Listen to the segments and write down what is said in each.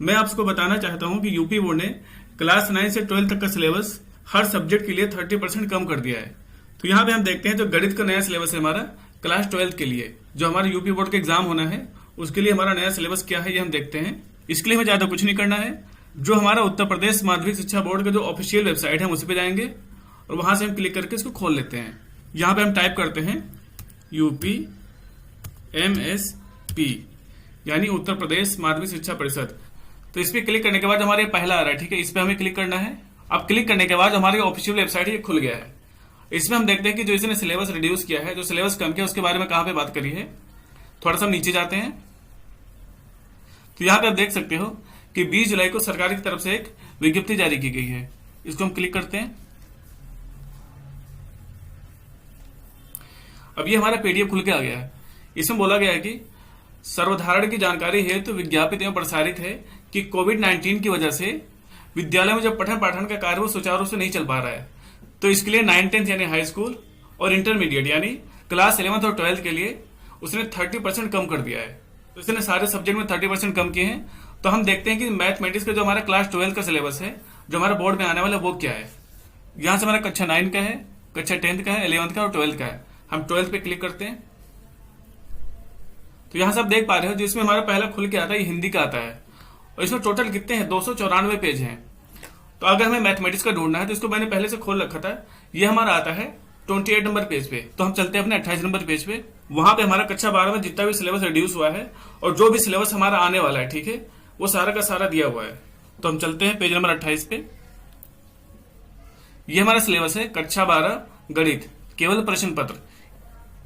मैं आपको बताना चाहता हूं कि यूपी बोर्ड ने क्लास 9 से 12 तक का सिलेबस हर सब्जेक्ट के लिए 30% कम कर दिया है। तो यहाँ पे हम देखते हैं जो गणित का नया सिलेबस है हमारा क्लास 12 के लिए, जो हमारा यूपी बोर्ड का एग्जाम होना है उसके लिए हमारा नया सिलेबस क्या है ये हम देखते हैं। इसके लिए हमें ज्यादा कुछ नहीं करना है। जो हमारा उत्तर प्रदेश माध्यमिक शिक्षा बोर्ड का जो ऑफिशियल वेबसाइट है हम उस पर जाएंगे और वहां से हम क्लिक करके इसको खोल लेते हैं। यहाँ पे हम टाइप करते हैं UPMSP यानी उत्तर प्रदेश माध्यमिक शिक्षा परिषद। तो इस पर क्लिक करने के बाद हमारे पहला आ रहा है, ठीक है, इस पर हमें क्लिक करना है। अब क्लिक करने के बाद हमारी ऑफिशियल वेबसाइट ये खुल गया है। इसमें हम देखते हैं कि जो इसने सिलेबस रिड्यूस किया है, जो सिलेबस कम किया उसके बारे में कहां पे बात करी है। थोड़ा सा नीचे जाते हैं तो यहाँ पे आप देख सकते हो कि 20 जुलाई को सरकार की तरफ से एक विज्ञप्ति जारी की गई है। इसको हम क्लिक करते हैं। अब ये हमारा पीडीएफ खुल के आ गया है। इसमें बोला गया है कि सर्वधारण की जानकारी है तो विज्ञापित एवं प्रसारित है कि कोविड-19 की वजह से विद्यालय में जो पठन पाठन का कार्य वो सुचारू रूप से नहीं चल पा रहा है, तो इसके लिए 9-10 यानी हाई स्कूल और इंटरमीडिएट यानी क्लास 11 और 12 के लिए उसने 30% कम कर दिया है। तो इसने सारे सब्जेक्ट में 30% कम किए हैं। तो हम देखते हैं कि मैथमेटिक्स का जो हमारा क्लास 12 का सिलेबस है जो हमारा बोर्ड में आने वाला है वो क्या है। यहां से हमारा कक्षा 9 का है, कक्षा 10th का है, 11th का और 12th का है। हम 12th पे क्लिक करते हैं तो यहां से आप देख पा रहे हो जिसमें हमारा पहला खुल के आता है ये हिंदी का आता है और इसमें टोटल कितने हैं 294 पेज हैं। तो अगर हमें मैथमेटिक्स का ढूंढना है तो इसको मैंने पहले से खोल रखा था। ये हमारा आता है 28 नंबर पेज पे। तो हम चलते हैं अपने 28 नंबर पेज पे। वहां पे हमारा कक्षा 12 में जितना भी सिलेबस रिड्यूस हुआ है और जो भी सिलेबस हमारा आने वाला है, ठीक है, वो सारा का सारा दिया हुआ है। तो हम चलते हैं पेज नंबर 28 पे। ये हमारा सिलेबस है कक्षा 12 गणित केवल प्रश्न पत्र।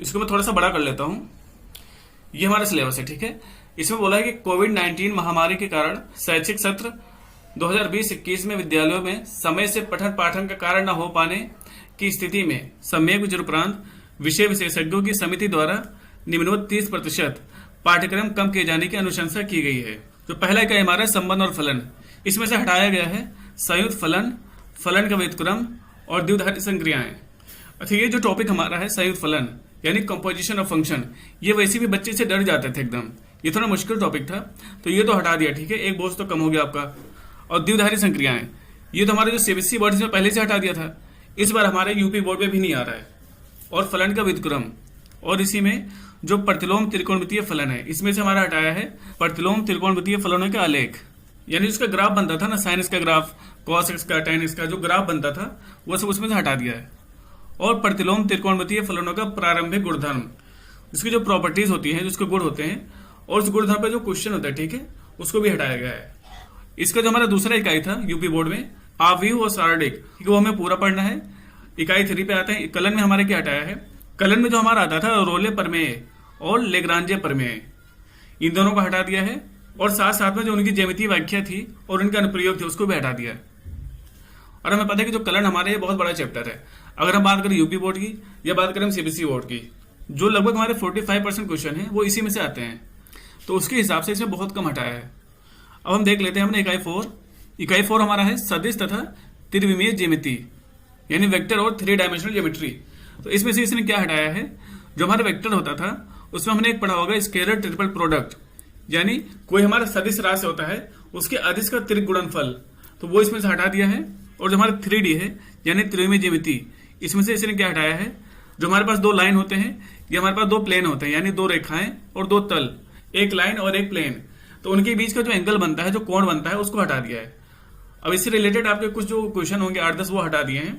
इसको मैं थोड़ा सा बड़ा कर लेता हूं। ये हमारा सिलेबस है, ठीक है। इसमें बोला है कि कोविड-19 महामारी के कारण शैक्षिक सत्र 2020-21 में विद्यालयों में समय से पठन पाठन का कार्य न हो पाने की स्थिति में सम्यक विचार उपरांत विषय विशेषज्ञों की समिति द्वारा निम्नवत 30% पाठ्यक्रम कम किए जाने की अनुशंसा की गई है। तो पहला इकाई हमारा संबंध और फलन। इसमें से हटाया गया है संयुक्त फलन, फलन का व्युत्क्रम और द्विघाती संक्रियाएं। अच्छा, ये जो टॉपिक हमारा है संयुक्त फलन यानी कंपोजिशन ऑफ फंक्शन, ये वैसे भी बच्चे से डर जाते थे एकदम, ये थोड़ा मुश्किल टॉपिक था तो ये तो हटा दिया, ठीक है, एक बोझ तो कम हो गया आपका। और द्विघाती संक्रियाएं, ये तो हमारे जो सीबीएसई बोर्ड में पहले से हटा दिया था, इस बार हमारे यूपी बोर्ड में भी नहीं आ रहा है। और फलन का व्युत्क्रम, और इसी में जो प्रतिलोम त्रिकोणमितीय फलन है इसमें से हमारा हटाया है प्रतिलोम त्रिकोणमितीय फलनों का आलेख, यानी उसका ग्राफ बनता था ना, साइन एक्स का ग्राफ, कॉस एक्स का, tan एक्स का जो ग्राफ बनता था वो सब उसमें से हटा दिया है। और प्रतिलोम त्रिकोणमितीय फलनों का प्रारंभिक गुणधर्म, इसकी जो प्रॉपर्टीज होती हैं, जिसके गुण होते हैं और उस गुणधर्म पे जो क्वेश्चन होता है, ठीक है, उसको भी हटाया गया है। इसका जो हमारा दूसरा इकाई था यूपी बोर्ड में आव्यूह और सारणिक, वो हमें पूरा पढ़ना है। इकाई 3 पे आते हैं। कलन में हमारे क्या हटाया है, कलन में जो हमारा आता था रोले प्रमेय और लेग्रांजे प्रमेय, इन दोनों को हटा दिया है। और साथ साथ में जो उनकी ज्यामितीय व्याख्या थी और उनके अनुप्रयोग थे उसको भी हटा दिया। और हमें पता है कि जो कलन हमारे ये बहुत बड़ा चैप्टर है। अगर हम बात करें यूपी बोर्ड की या बात करें सीबीएसई बोर्ड की, जो लगभग हमारे 45% क्वेश्चन है वो इसी में से आते हैं, तो उसके हिसाब से इसमें बहुत कम हटाया है। अब हम देख लेते हैं हमने इकाई 4। इकाई 4 हमारा है सदिश तथा त्रिविमीय ज्यामिति यानी वेक्टर और 3 डायमेंशनल ज्योमेट्री। तो इसमें से इसने क्या हटाया है, जो हमारा वेक्टर होता था उसमें हमने एक पढ़ा होगा स्केलर ट्रिपल प्रोडक्ट, यानी कोई हमारा सदिश राशि होता है उसके अदिश का त्रिगुणनफल, तो वो इसमें से हटा दिया है। और जो हमारा 3D है यानी त्रिविमीय ज्यामिति, इसमें से इसने क्या हटाया है, जो हमारे पास 2 लाइन होते हैं, ये हमारे पास 2 प्लेन होते हैं यानी 2 रेखाएं और 2 तल, एक लाइन और एक प्लेन, तो उनके बीच का जो एंगल बनता है, जो कोण बनता है, उसको हटा दिया है। अब इससे रिलेटेड आपके कुछ जो क्वेश्चन होंगे 8-10 वो हटा दिए हैं।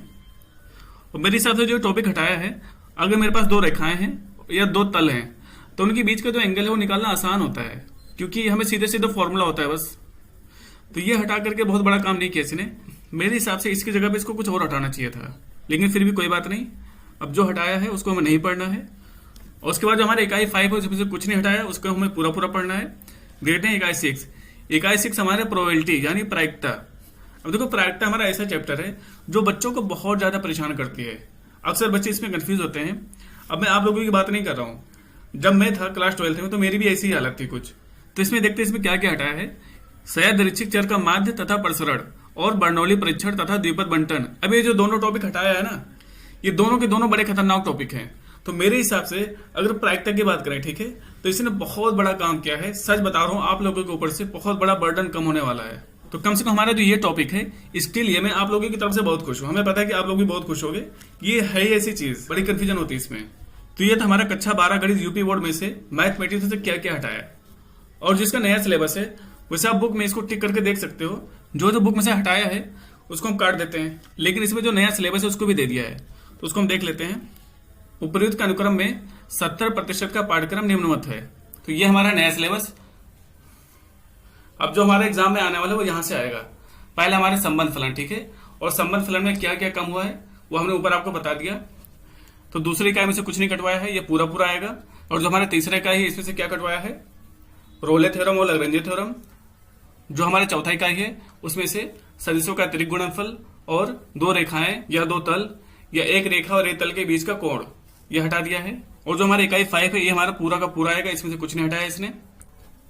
और मेरे हिसाब से जो टॉपिक हटाया है, अगर मेरे पास 2 रेखाएं हैं या 2 तल हैं तो उनके बीच का जो एंगल है वो निकालना आसान होता है, क्योंकि हमें सीधे सीधे फॉर्मूला होता है बस। तो ये हटा करके बहुत बड़ा काम नहीं किया इसने। मेरे हिसाब से इसकी जगह पे इसको कुछ और हटाना चाहिए था, लेकिन फिर भी कोई बात नहीं। अब जो हटाया है उसको हमें नहीं पढ़ना है। और उसके बाद जो हमारे इकाई 5 है उसमें से कुछ नहीं हटाया, उसको हमें पूरा पूरा पढ़ना है। देखते हैं इकाई 6। इकाई 6 हमारे प्रोबेबिलिटी यानी प्रायिकता। अब देखो, प्रायिकता हमारा ऐसा चैप्टर है जो बच्चों को बहुत ज्यादा परेशान करती है। अक्सर बच्चे इसमें कंफ्यूज होते हैं। अब मैं आप लोगों की बात नहीं कर रहा हूँ, जब मैं था क्लास 12th में तो मेरी भी ऐसी ही हालत थी कुछ। तो इसमें देखते हैं इसमें क्या क्या हटाया है। सयादृच्छिक चर का माध्य तथा प्रसरण और बर्नौली परीक्षण तथा द्विपद बंटन। अब ये जो दोनों टॉपिक हटाया है ना, ये दोनों के दोनों बड़े खतरनाक टॉपिक हैं। तो मेरे हिसाब से अगर प्रायिकता की बात करें, ठीक है, तो इसने बहुत बड़ा काम किया है। सच बता रहा हूँ, आप लोगों के ऊपर से बहुत बड़ा बर्डन कम होने वाला है। तो कम से कम हमारा जो ये टॉपिक है, इसके लिए मैं आप लोगों की तरफ से बहुत खुश हूँ। हमें पता है कि आप लोग भी बहुत खुश होंगे। ये है ही ऐसी चीज, बड़ी कंफ्यूजन होती है इसमें। तो ये था हमारा कक्षा 12 गणित यूपी बोर्ड में से मैथमेटिक्स से क्या क्या हटाया, और जिसका नया सिलेबस है वैसे आप बुक में इसको टिक करके देख सकते हो। जो जो बुक में से हटाया है उसको हम काट देते हैं, लेकिन इसमें जो नया सिलेबस है उसको भी दे दिया है, तो उसको हम देख लेते हैं। उपयुक्त के अनुक्रम में 70% का पाठ्यक्रम निम्नवत है। तो ये हमारा नया सिलेबस। अब जो हमारे एग्जाम में आने वाला है वो यहां से आएगा। पहले हमारे संबंध फलन, ठीक है, और संबंध फलन में क्या क्या कम हुआ है वो हमने ऊपर आपको बता दिया। तो दूसरी इकाई में से कुछ नहीं कटवाया है, ये पूरा पूरा आएगा। और जो हमारे तीसरे इकाई है इसमें से क्या कटवाया है, रोले थ्योरम और लैग्रेंज थ्योरम। जो हमारे चौथा इकाई है उसमें से सदिशों का अतिरिक्त गुणनफल और दो रेखाएं या दो तल या एक रेखा और एक तल के बीच का कोण, ये हटा दिया है। और जो हमारी इकाई 5 है ये हमारा पूरा का पूरा आएगा, इसमें से कुछ नहीं हटाया इसने।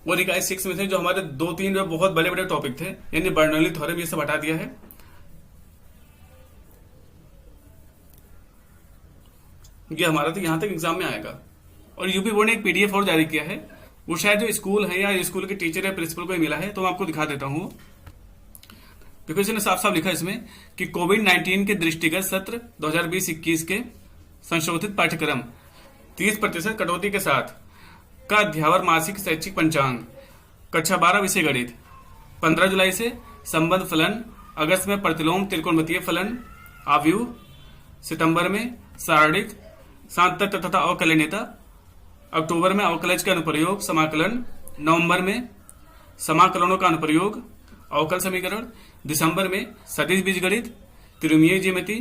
और इकाई 6 में से जो हमारे 2-3 जो बहुत बड़े बड़े टॉपिक थे, यानी बर्नौली थ्योरम, ये सब हटा दिया है। ये हमारा तो यहां तक एग्जाम में आएगा। और यूपी बोर्ड ने एक पीडीएफ और जारी किया है, वो शायद जो स्कूल है या स्कूल के टीचर या प्रिंसिपल को ही मिला है, तो मैं आपको दिखा देता हूं। देखो इसने साफ साफ लिखा है इसमें कि कोविड-19 के दृष्टिगत सत्र 2020-21 के संशोधित पाठ्यक्रम 30% कटौती के साथ का अध्यावर मासिक शैक्षिक पंचांग कक्षा 12 विषय गणित 15 जुलाई से संबंध फलन, अगस्त में प्रतिलोम त्रिकोणमितीय फलन, आव्यूह, सितंबर में सारणिक, सांतक तथा अवकलनीयता, अक्टूबर में अवकलज का अनुप्रयोग समाकलन, नवंबर में समाकलनों का अनुप्रयोग अवकल समीकरण, दिसंबर में सदिश बीजगणित, त्रिमीय ज्यामिति,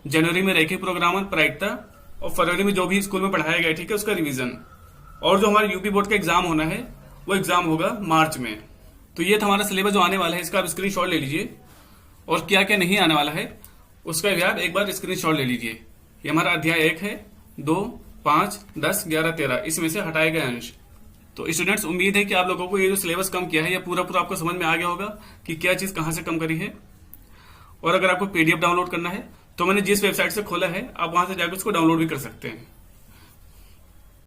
जनवरी में रैखिक प्रोग्रामन प्रायिकता, और फरवरी में जो भी स्कूल में पढ़ाया गया, ठीक है, उसका रिवीजन। और जो हमारे यूपी बोर्ड का एग्जाम होना है वो एग्जाम होगा मार्च में। तो ये था हमारा सिलेबस जो आने वाला है, इसका आप स्क्रीनशॉट ले लीजिए। और क्या क्या नहीं आने वाला है उसका भी आप एक बार स्क्रीनशॉट ले लीजिए। ये हमारा अध्याय 1 है, 2, 5, 10, 11, 13, इसमें से हटाए गए अंश। तो स्टूडेंट्स, उम्मीद है कि आप लोगों को ये जो सिलेबस कम किया है या पूरा पूरा आपको समझ में आ गया होगा कि क्या चीज कहां से कम करी है। और अगर आपको पीडीएफ डाउनलोड करना है तो मैंने जिस वेबसाइट से खोला है आप वहां से जाकर उसको डाउनलोड भी कर सकते हैं।